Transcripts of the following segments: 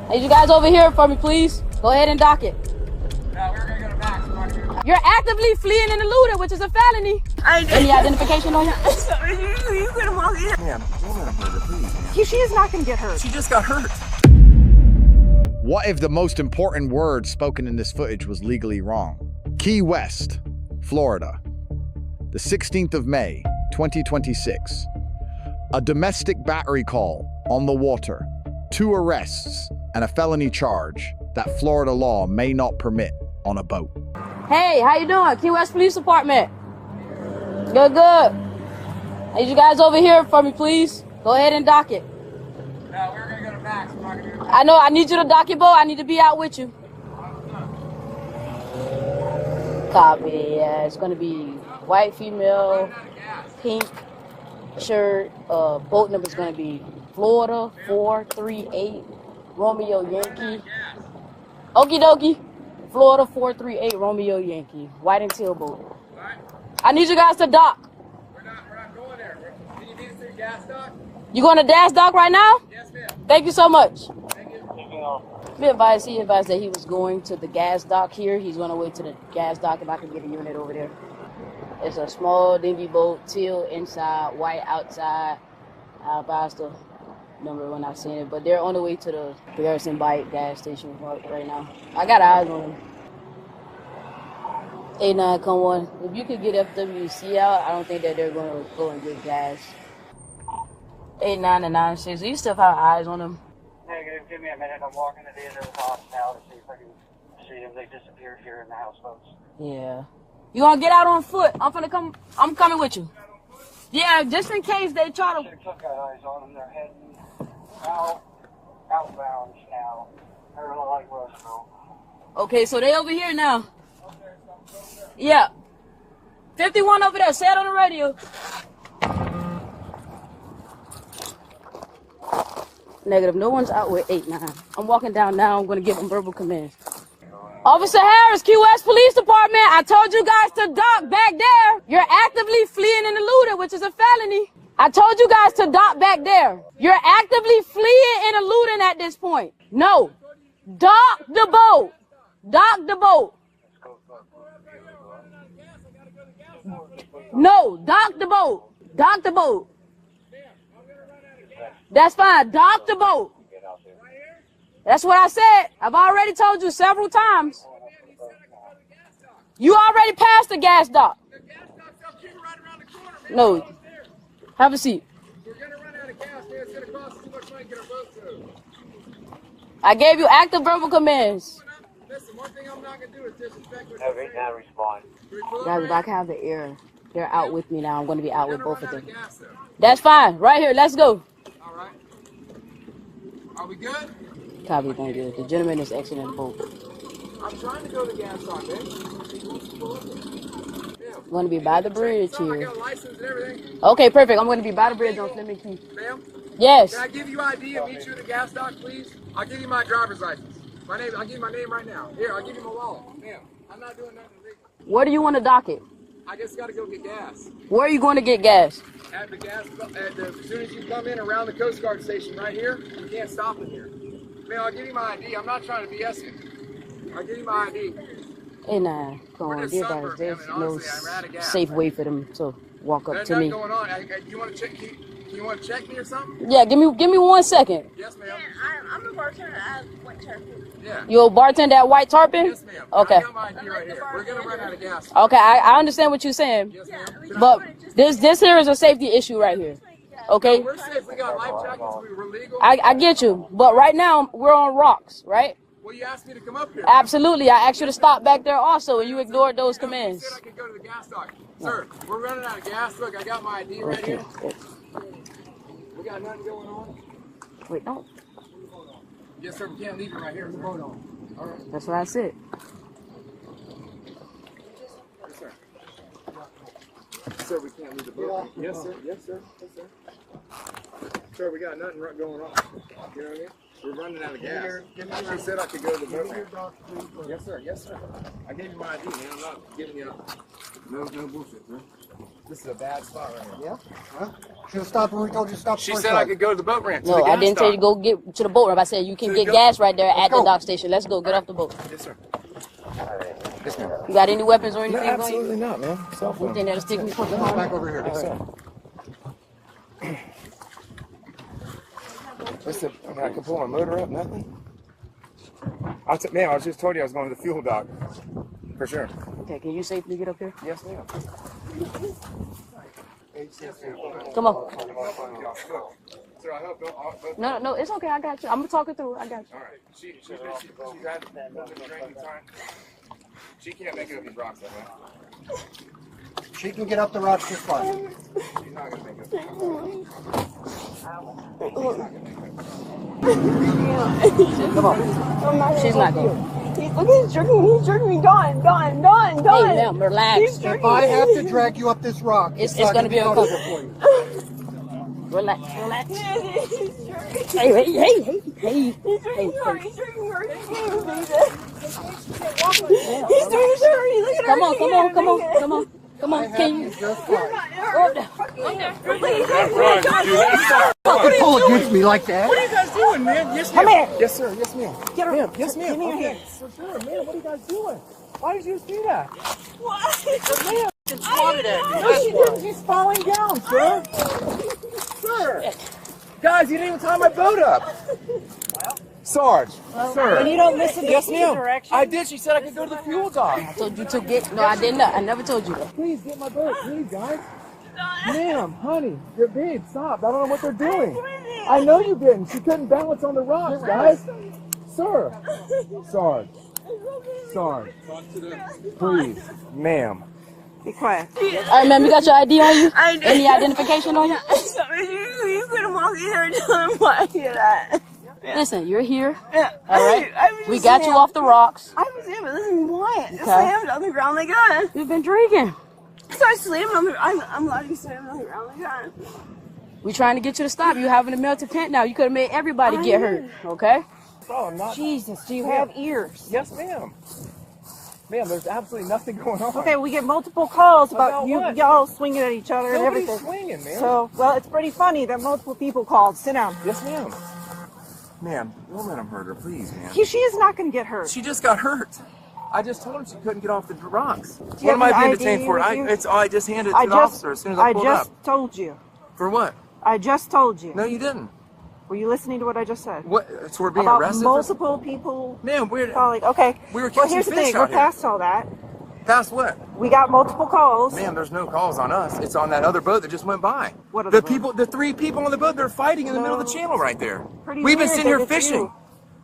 Hey, you guys over here for me, please. Go ahead and dock it. No, we're gonna go to Max. You're actively fleeing and eluding, which is a felony. Any identification on you? You couldn't walk in. Ma'am, don't let him hurt her, please. She is not gonna get hurt. She just got hurt. What if the most important word spoken in this footage was legally wrong? Key West, Florida, the 16th of May, 2026. A domestic battery call on the water, 2 arrests, and a felony charge that Florida law may not permit on a boat. Hey, how you doing? Key West Police Department. Good, good. Hey, you guys over here for me, please. Go ahead and dock it. No, we're gonna go to Max. We're not gonna go to Max. I know, I need you to dock your boat. I need to be out with you. Copy, yeah. It's gonna be white female, pink shirt. Boat number is gonna be Florida 438 Romeo Yankee. Okie dokie. Florida 438 Romeo Yankee. White and teal boat. I need you guys to dock. We're not going there. Can you meet us at the gas dock? You going to dash dock right now? Yes, ma'am. Thank you so much. Thank you. He advised that he was going to the gas dock here. He's going to wait to the gas dock if I can get a unit over there. It's a small dingy boat, teal inside, white outside. I advised the number when I seen it, but they're on the way to the Garrison Bike gas station right now. I got eyes on them. 89, come on. If you could get FWC out, I don't think that they're going to go and get gas. 89 and 96. You still have eyes on them? Negative. Give me a minute. I'm walking to the end of the house now to see if I can see them. They disappeared here in the houseboats. Yeah. You gonna get out on foot? I'm coming with you. Yeah, just in case they try to. Should have got eyes on them. They're heading outbound now. They're like Roseville. Okay, so they over here now. Yeah. 51 over there. Say it on the radio. Negative. No one's out with 89. I'm walking down now. I'm going to give them verbal commands. Officer Harris, Key West Police Department. I told you guys to dock back there. You're actively fleeing and eluding, which is a felony. I told you guys to dock back there. You're actively fleeing and eluding at this point. No. Dock the boat. Dock the boat. No, dock the boat. Dock the boat. That's fine. Dock the boat. That's what I said. I've already told you several times. You already passed the gas dock. No. Have a seat. We're gonna run out of gas, man. It's gonna cost us too much money to get our boat through. I gave you active verbal commands. Listen, one thing I'm not gonna do is disrespect what Every now respond. Guys, if I can have the air, they're out with me now. I'm going to be out with both of them. gas, though. That's fine. Right here. Let's go. All right. Are we good? Copy, thank you. The gentleman is exiting the boat. I'm trying to go to the gas dock, man. I'm going to be by the bridge I here. got a license and everything. Okay, perfect. I'm going to be by the bridge on Fleming Key. Ma'am, Yes. can I give you ID and meet you at the gas dock, please? I'll give you my driver's license. I'll give you my name right now. Here, I'll give you my wallet. Ma'am, I'm not doing nothing illegal. Where do you want to dock it? I just gotta go get gas. Where are you going to get gas? At the gas, as soon as you come in around the Coast Guard station right here, you can't stop in here. Man, I'll give you my ID. I'm not trying to BS you. I'll give you my ID. Hey, nah, come on, dear guys. There's no safe way for them to walk up There's to nothing me. going on. You want to check? You want to check me or something? Yeah, give me 1 second. Yes, ma'am. I'm a bartender at White Turkey. Yeah. You a bartender at White Tarpon? Yes, ma'am. Okay. I got my ID right here. We're gonna run out of gas. Okay, I understand what you're saying. Yes, ma'am. But this here is a safety issue right here. Okay? We're safe. We got life jackets. We're legal. I get you. But right now, we're on rocks, right? Well, you asked me to come up here. Absolutely. I asked you to stop back there also, and you ignored those commands. You said I could go to the gas dock. Sir, we're running out of gas. Look, I got my ID right here. We got nothing going on. Wait, don't. Yes, sir. We can't leave it right here. There's a boat on. All right. That's what I said. Yes, sir. Sir, we can't leave the boat. Yes, sir. Yes, sir. Yes, sir. Sir, we got nothing going on. You know what I mean? We're running out of gas. She said I could go to the boat. Yes, sir. Yes, sir. I gave you my ID, man. I'm not giving you no bullshit, man. This is a bad spot right here. Yeah? Huh? Should have stopped when we told you to stop. She said I could go to the boat ramp. No, I didn't tell you to go get to the boat ramp. I said you can get gas right there at the dock station. Let's go. Get off the boat. Yes, sir. Yes, ma'am. You got any weapons or No, anything? absolutely not, man. Cell phone. You think that'll stick me? Come back over here. Yes, sir. Listen, I can pull my motor up, nothing. Man, I was just told you I was going to the fuel dock. For sure. Okay, can you safely get up here? Yes, ma'am. Come on. Sir, I hope No, it's okay. I got you. I'm gonna talk it through. I got you. all right. She's had drinking time. She can't make it up these rocks that way. She can get up the rocks just fine. She's not gonna make it. Come on. She's not going. Look, he's jerking me. Gone. Hey, ma'am, relax. If I have to drag you up this rock, It's not gonna be comfortable uncomfortable. for you. Relax. He's Hey. jerking her. He's jerking her. He's doing dirty. Look at her. Come on. Can you? Just fine. Please. Fucking pull against me like that. What are you guys doing, man? Yes, ma'am. Come here. Yes, sir. Yes, ma'am. Get her. Ma'am. Yes, ma'am. Give me your Okay. hands. For sure, man. What are you guys doing? Why did you do that? What? No, she didn't. She's falling down, sir. Sir. Guys, you didn't even tie my boat up. Sarge. Sir. When you don't listen to Yes, ma'am. directions. I did. She said I could go to the fuel dock. I told you to get. No, I didn't. I never told you that. Please get my boat, please, guys. Ma'am, honey, your babe, stop. I don't know what they're doing. I know you didn't. She couldn't balance on the rocks, guys. Sir. Sarge. Sarge. Please. Ma'am. Be quiet. All right, ma'am. You got your ID on you? I did. Any identification on you? You couldn't walk in here and tell him why I did that. Listen, you're here. Yeah. All right. I was We just got you saying- off the rocks. I was here, but listen, quiet. Just Okay. slammed on the ground like that. You've been drinking. So I slammed on the. I'm letting you slam on the ground like that. We trying to get you to stop. You having a melted tent now. You could have made everybody get hurt. Okay. Oh, not. Jesus, do you have ears? Yes, ma'am. Ma'am, there's absolutely nothing going on. Okay, we get multiple calls about About you what? y'all swinging at each other and Nobody's everything. swinging, man. So, well, it's pretty funny that multiple people called. Sit down. Yes, ma'am. Ma'am, don't let him hurt her, please, man. She is not going to get hurt. She just got hurt. I just told her she couldn't get off the rocks. you What have am I an being ID detained for? with you? I just handed it to the officer as soon as I pulled up. told you. For what? I just told you. No, you didn't. Were you listening to what I just said? What? So we're being About arrested? multiple people Ma'am, we're calling. Okay. We were well, catching here's the fish thing. out We're here. past all that. past what? We got multiple calls. Ma'am, there's no calls on us. It's on that other boat that just went by. What other the boat? people, the three people on the boat, they're fighting in the middle of the channel right there. Pretty We've been weird sitting here that it's fishing. you.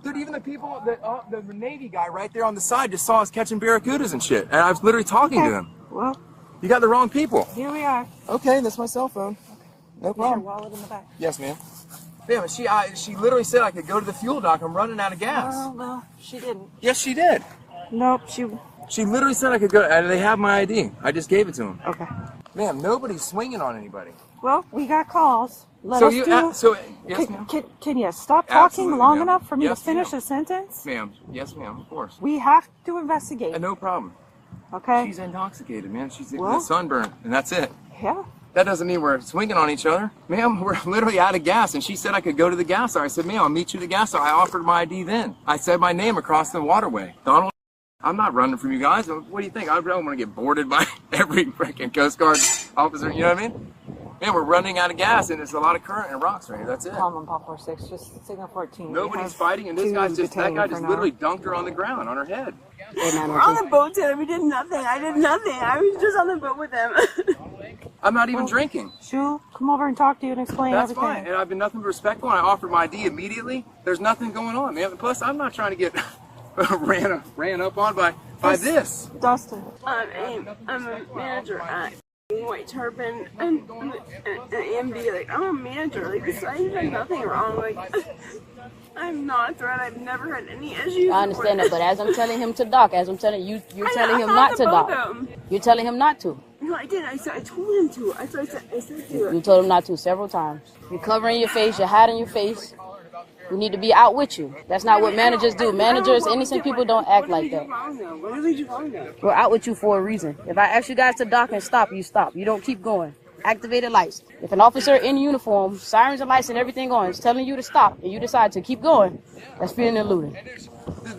Dude, even the people, the Navy guy right there on the side just saw us catching barracudas and shit. And I was literally talking to them. Well, You got the wrong people. here we are. Okay, that's my cell phone. No Here's your problem. wallet in the back. Yes, ma'am. Ma'am, she literally said I could go to the fuel dock. I'm running out of gas. Oh, no, she didn't. Yes, she did. Nope, She literally said I could go, and they have my ID. I just gave it to them. okay. Ma'am, nobody's swinging on anybody. Well, we got calls. Let So us you, do. yes, ma'am. Can you stop talking Absolutely, long ma'am. enough for me Yes, to finish ma'am. a sentence? Ma'am, yes, ma'am, of course. We have to investigate. No problem. Okay. She's intoxicated, man. She's Well- sunburned, and that's it. Yeah. That doesn't mean we're swinging on each other. Ma'am, we're literally out of gas, and she said I could go to the gas station. I said, ma'am, I'll meet you at the gas station. I offered my ID then. I said my name across the waterway. Donald, I'm not running from you guys. What do you think? I don't want to get boarded by every freaking Coast Guard officer, you know what I mean? Man, we're running out of gas, and there's a lot of current and rocks right here. That's it. Common Pop 46, just signal 14. Nobody's fighting, and this guy's just, that guy just literally dunked her on the ground, on her head. We're on the boat together. We did nothing. I did nothing. I was just on the boat with them. I'm not even drinking. Shul, come over and talk to you and explain That's everything. fine, and I've been nothing but respectful, and I offered my ID immediately. There's nothing going on, man. Plus, I'm not trying to get ran up on by this. Dustin. I'm a manager at White Turban and AMB. Like, I'm a manager. Like, this, I've done nothing wrong. Like, I'm not a threat. I've never had any issues. I understand that, but as I'm telling him to dock, as I'm telling you, you're telling him I'm not to above dock. him. You're telling him not to. No, I didn't. I told him to. I said to You told him not to several times. You're covering your face. You're hiding your face. who need to be out with you. That's not what managers do. Managers, innocent people don't act like that. What did you wrong though? We're out with you for a reason. If I ask you guys to dock and stop, you stop. You don't keep going. Activated lights. If an officer in uniform, sirens and lights and everything on, is telling you to stop and you decide to keep going, that's feeling eluding.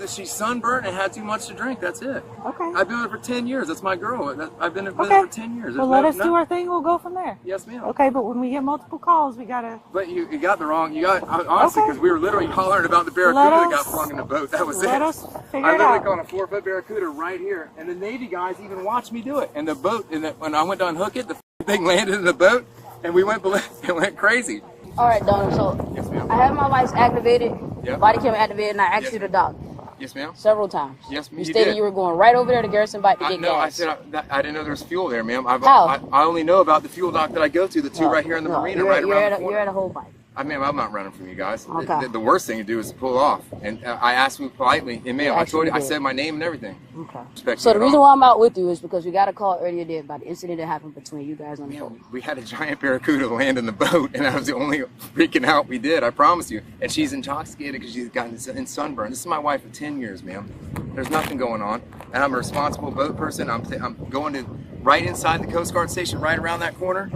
She's sunburned and had too much to drink. That's it. Okay. I've been with her for 10 years. That's my girl. I've been with her for 10 years. Well, let us do our thing. We'll go from there. Yes, ma'am. Okay, but when we get multiple calls, we gotta. But you got the wrong. You got honestly because we were literally hollering about the barracuda that got flung in the boat. That was it. Let us figure I it literally out. caught a 4-foot barracuda right here, and the Navy guys even watched me do it. And the boat, when I went to unhook it, the thing landed in the boat, and we went below. It went crazy. All right, Donald. So Yes, ma'am. I have my lights activated, Yep. body cam activated, and I asked Yes. you to dock Yes, ma'am. several times. Yes, ma'am. You You stated did. you were going right over there to Garrison Bike to get No, I gas. said I didn't know there was fuel there, ma'am. How? I only know about the fuel dock that I go to, the two right here in the marina, right around the corner. You're at a whole bike. I mean, I'm not running from you guys. Okay. The worst thing to do is to pull off. And I asked you politely, and ma'am, Yeah, I told you, I actually said my name and everything. Okay. Respect So you the at reason all. why I'm out with you is because we got a call earlier today about the incident that happened between you guys on the boat. We had a giant barracuda land in the boat, and that was the only freaking out we did, I promise you. And she's intoxicated because she's gotten in sunburn. This is my wife of 10 years, ma'am. There's nothing going on. And I'm a responsible boat person. I'm going to right inside the Coast Guard station, right around that corner.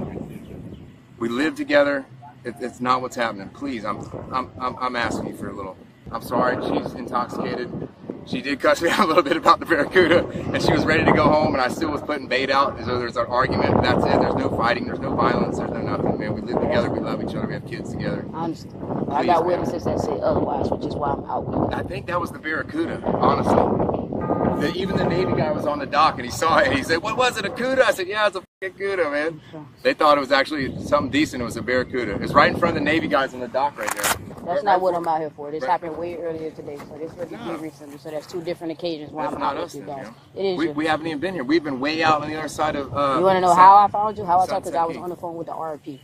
We live together. It's not what's happening. Please, I'm asking you for a little. I'm sorry, she's intoxicated. She did cuss me out a little bit about the barracuda, and she was ready to go home, and I still was putting bait out. So there's an argument. That's it. There's no fighting. There's no violence. There's no nothing, man. We live together. We love each other. We have kids together. I understand. I got witnesses that say otherwise, which is why I'm out with you. I think that was the barracuda, honestly. Even the Navy guy was on the dock, and he saw it, and he said, "What was it, a cuda?" I said, "Yeah, it's a fucking cuda, man." They thought it was actually something decent. It was a barracuda. It's right in front of the Navy guys on the dock right there. That's not what I'm out here for. This happened way earlier today, so this was recently. So that's two different occasions why That's I'm not out us, with you then, guys. ma'am. It is you. We haven't even been here. We've been way out on the other side of. You want to know how I found you? How I talked? Because I was on the phone with the RP,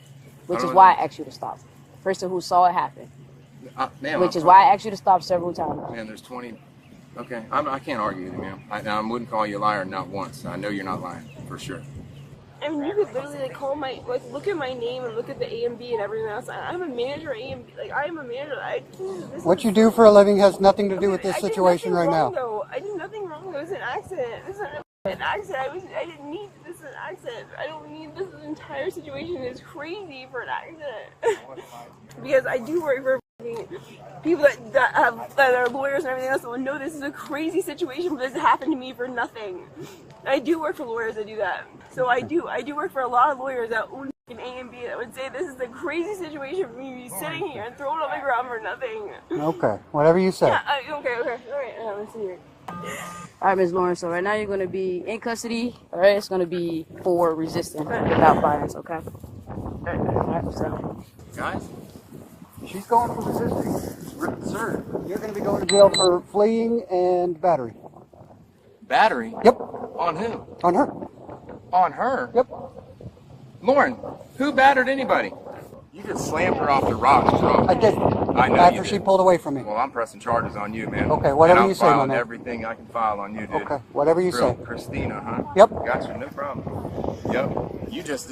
which is why I asked you to stop. Person who saw it happen, Ma'am, which is why I asked you to stop several times. Man, there's 20. Okay, I can't argue with you, ma'am. I wouldn't call you a liar, not once. I know you're not lying, for sure. I mean, you could literally like call my look at my name and look at the A and B and everything else. I'm a manager at A and B. Like I am a manager. What you do for a living has nothing to do with this situation right now. Though. I did nothing wrong. It was an accident. This is an accident. I didn't need this as an accident. I don't need this entire situation is crazy for an accident. Because I do work for people that are lawyers and everything else that will know this is a crazy situation, but this happened to me for nothing. I do work for lawyers that do that. So I do work for a lot of lawyers that own an A and B that would say this is a crazy situation for me to be sitting here and throwing on the ground for nothing. Okay, whatever you say. Yeah, okay, all right, let's see here. All right, Ms. Lawrence. So right now you're going to be in custody. All right, it's going to be for resisting without violence. Okay. All right. So. Guys? She's going for resisting. Sir, you're going to be going to jail for fleeing and battery. Battery? Yep. On who? On her. On her? Yep. Lauren, who battered anybody? You just slammed her off the rocks drunk. I did. I know After you she did. pulled away from me. Well, I'm pressing charges on you, man. Okay, whatever and you say, my filing man. everything I can file on you, dude. Okay, whatever you say. Christina, huh? Yep. Gotcha, no problem. Yep. You just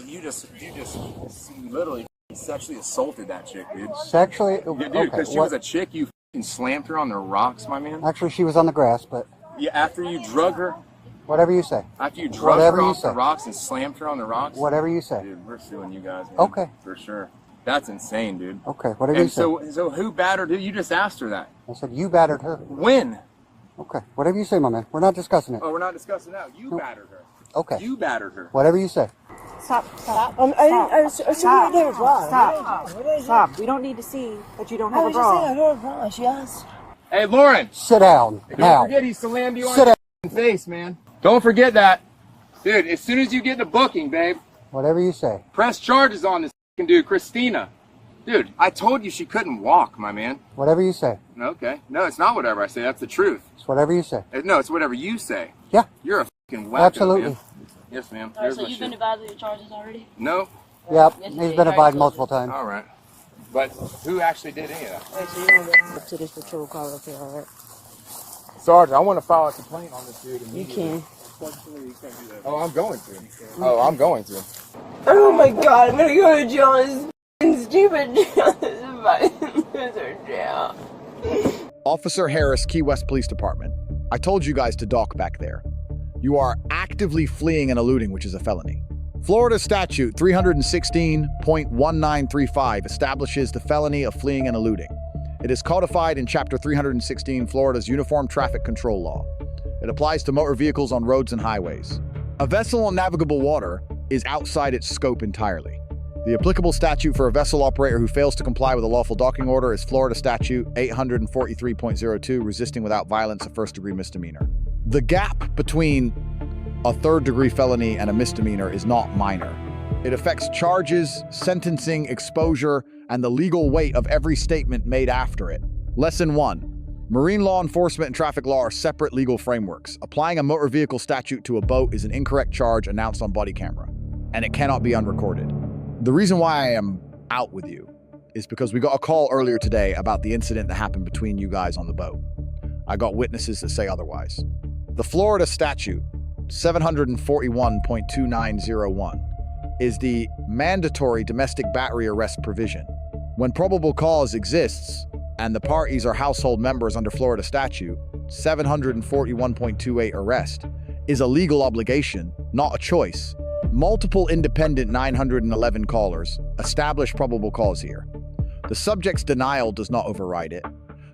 literally sexually assaulted that chick, dude. Sexually? Yeah, dude, Okay, because she what- was a chick, you f***ing slammed her on the rocks, my man. Actually, she was on the grass, but Yeah, after you drug her, whatever you say. after you drug Whatever her you off the say. rocks and slammed her on the rocks. Whatever you say. Dude, we're suing you guys, man. Okay. For sure. That's insane, dude. Okay, whatever you And say. so who battered her? You just asked her that. I said you battered her. When? Okay, whatever you say, my man. We're not discussing it. Oh, we're not discussing that. You battered her. Okay. You battered her. Whatever you say. Stop. I was right there as well. Stop. We don't need to see that you don't have a I bra. don't have a bra. She asked. Hey, Lauren. Sit down. Don't Now. forget he slammed you on Sit your face, man. Don't forget that. Dude, as soon as you get the booking, babe, Whatever you say. press charges on this dude, Christina. Dude, I told you she couldn't walk, my man. Whatever you say. Okay. No, it's not whatever I say. That's the truth. It's whatever you say. No, it's whatever you say. Yeah. You're a fucking wacko, Absolutely. man. Yes, ma'am. All right, Here's so my you've been shit. advised of your charges already? No? Yep. Yes, He's you been did. advised multiple times. All right. But who actually did any of that? All right, so you're going to go up to this patrol car up here, all right? Sergeant, I want to file a complaint on this dude. You can. Oh, I'm going to. Oh, I'm going to. Oh my god, I'm gonna go to jail. This is stupid jail. This is fucking loser jail. Officer Harris, Key West Police Department. I told you guys to dock back there. You are actively fleeing and eluding, which is a felony. Florida Statute 316.1935 establishes the felony of fleeing and eluding. It is codified in Chapter 316, Florida's Uniform Traffic Control Law. It applies to motor vehicles on roads and highways. A vessel on navigable water is outside its scope entirely. The applicable statute for a vessel operator who fails to comply with a lawful docking order is Florida Statute 843.02, resisting without violence, a first-degree misdemeanor. The gap between a third-degree felony and a misdemeanor is not minor. It affects charges, sentencing, exposure, and the legal weight of every statement made after it. Lesson 1. Marine law enforcement and traffic law are separate legal frameworks. Applying a motor vehicle statute to a boat is an incorrect charge announced on body camera, and it cannot be unrecorded. The reason why I am out with you is because we got a call earlier today about the incident that happened between you guys on the boat. I got witnesses that say otherwise. The Florida Statute 741.2901 is the mandatory domestic battery arrest provision. When probable cause exists and the parties are household members under Florida Statute 741.28, arrest is a legal obligation, not a choice. Multiple independent 911 callers establish probable cause here. The subject's denial does not override it.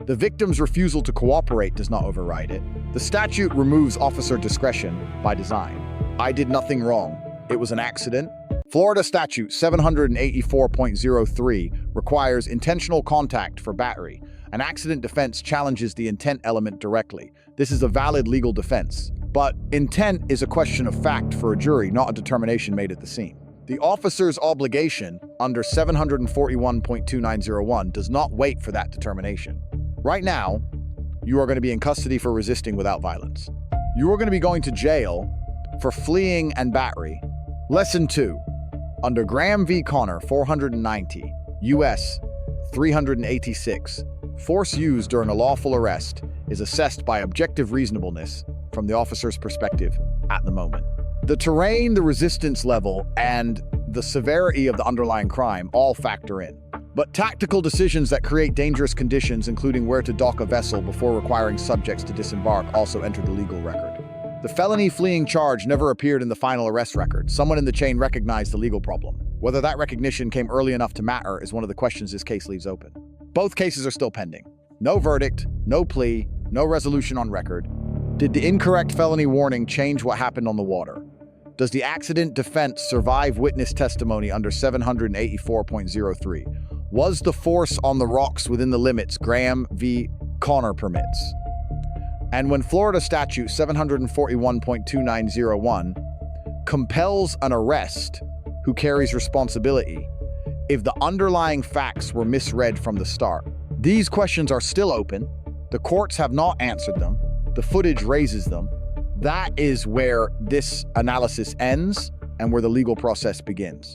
The victim's refusal to cooperate does not override it. The statute removes officer discretion by design. I did nothing wrong. It was an accident. Florida Statute 784.03 requires intentional contact for battery. An accident defense challenges the intent element directly. This is a valid legal defense. But intent is a question of fact for a jury, not a determination made at the scene. The officer's obligation under 741.2901 does not wait for that determination. Right now, you are going to be in custody for resisting without violence. You are going to be going to jail for fleeing and battery. Lesson 2. Under Graham v. Connor 490, U.S. 386, force used during a lawful arrest is assessed by objective reasonableness from the officer's perspective at the moment. The terrain, the resistance level, and the severity of the underlying crime all factor in. But tactical decisions that create dangerous conditions, including where to dock a vessel before requiring subjects to disembark, also enter the legal record. The felony fleeing charge never appeared in the final arrest record. Someone in the chain recognized the legal problem. Whether that recognition came early enough to matter is one of the questions this case leaves open. Both cases are still pending. No verdict, no plea, no resolution on record. Did the incorrect felony warning change what happened on the water? Does the accident defense survive witness testimony under 784.03? Was the force on the rocks within the limits Graham v. Connor permits? And when Florida Statute 741.2901 compels an arrest, who carries responsibility if the underlying facts were misread from the start? These questions are still open. The courts have not answered them. The footage raises them. That is where this analysis ends and where the legal process begins.